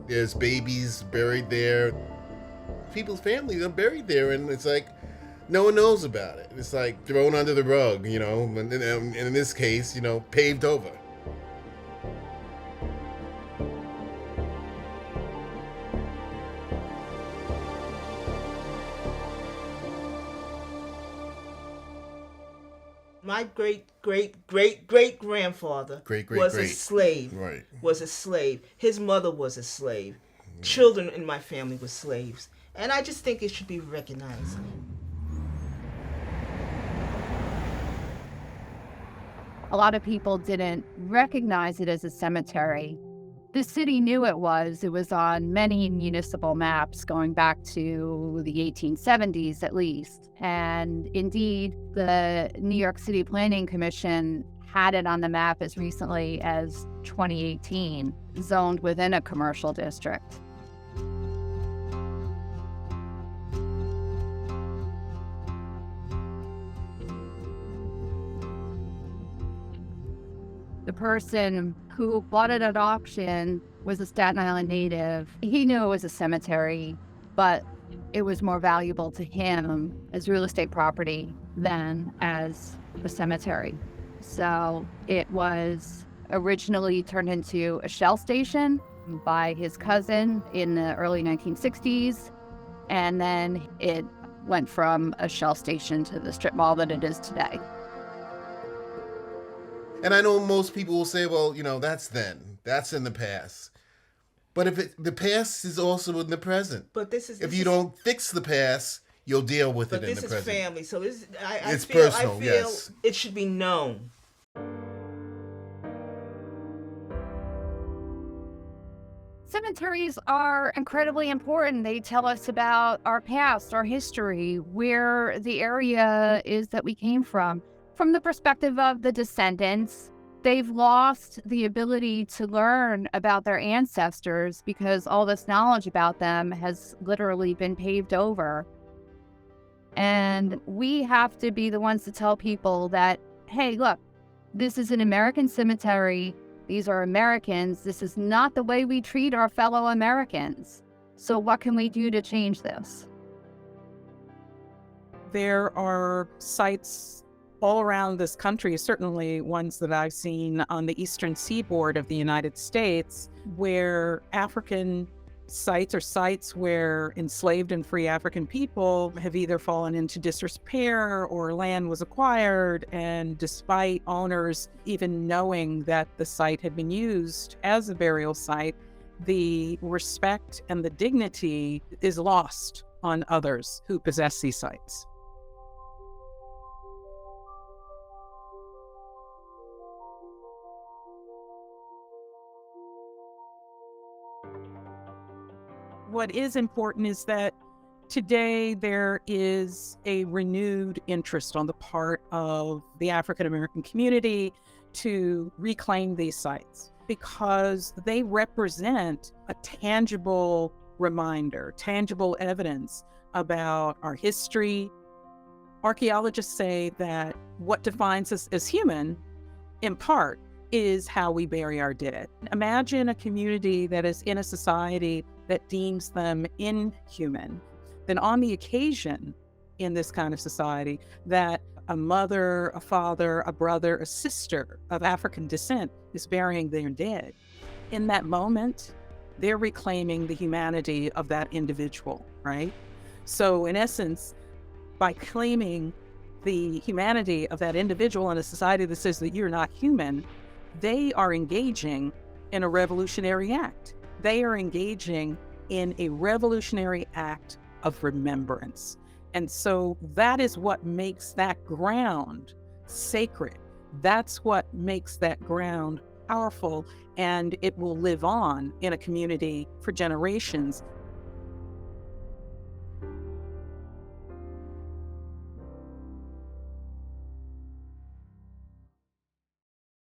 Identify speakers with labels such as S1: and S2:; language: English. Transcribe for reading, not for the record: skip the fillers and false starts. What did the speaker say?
S1: There's babies buried there. People's families are buried there, and it's like no one knows about it. It's like thrown under the rug, and in this case, paved over.
S2: My great-great-great-great-grandfather was a slave.
S1: Right.
S2: Was a slave. His mother was a slave. Children in my family were slaves. And I just think it should be recognized.
S3: A lot of people didn't recognize it as a cemetery. The city knew it was. It was on many municipal maps going back to the 1870s at least. And indeed, the New York City Planning Commission had it on the map as recently as 2018, zoned within a commercial district. The person who bought it at auction was a Staten Island native. He knew it was a cemetery, but it was more valuable to him as real estate property than as a cemetery. So it was originally turned into a shell station by his cousin in the early 1960s, and then it went from a shell station to the strip mall that it is today.
S1: And I know most people will say, well, that's in the past. But the past is also in the present.
S2: But
S1: if you don't fix the past, you'll deal with it in the present.
S2: But this is family, so
S1: it's personal.
S2: I feel it should be known.
S3: Cemeteries are incredibly important. They tell us about our past, our history, where the area is that we came from. From the perspective of the descendants, they've lost the ability to learn about their ancestors because all this knowledge about them has literally been paved over. And we have to be the ones to tell people that, hey, look, this is an American cemetery. These are Americans. This is not the way we treat our fellow Americans. So what can we do to change this?
S4: There are sites all around this country, certainly ones that I've seen on the eastern seaboard of the United States, where African sites or sites where enslaved and free African people have either fallen into disrepair or land was acquired, and despite owners even knowing that the site had been used as a burial site, the respect and the dignity is lost on others who possess these sites. What is important is that today there is a renewed interest on the part of the African American community to reclaim these sites because they represent a tangible reminder, tangible evidence about our history. Archaeologists say that what defines us as human, in part, is how we bury our dead. Imagine a community that is in a society that deems them inhuman. Then on the occasion in this kind of society that a mother, a father, a brother, a sister of African descent is burying their dead, in that moment, they're reclaiming the humanity of that individual, right? So in essence, by claiming the humanity of that individual in a society that says that you're not human, they are engaging in a revolutionary act. They are engaging in a revolutionary act of remembrance. And so that is what makes that ground sacred. That's what makes that ground powerful, and it will live on in a community for generations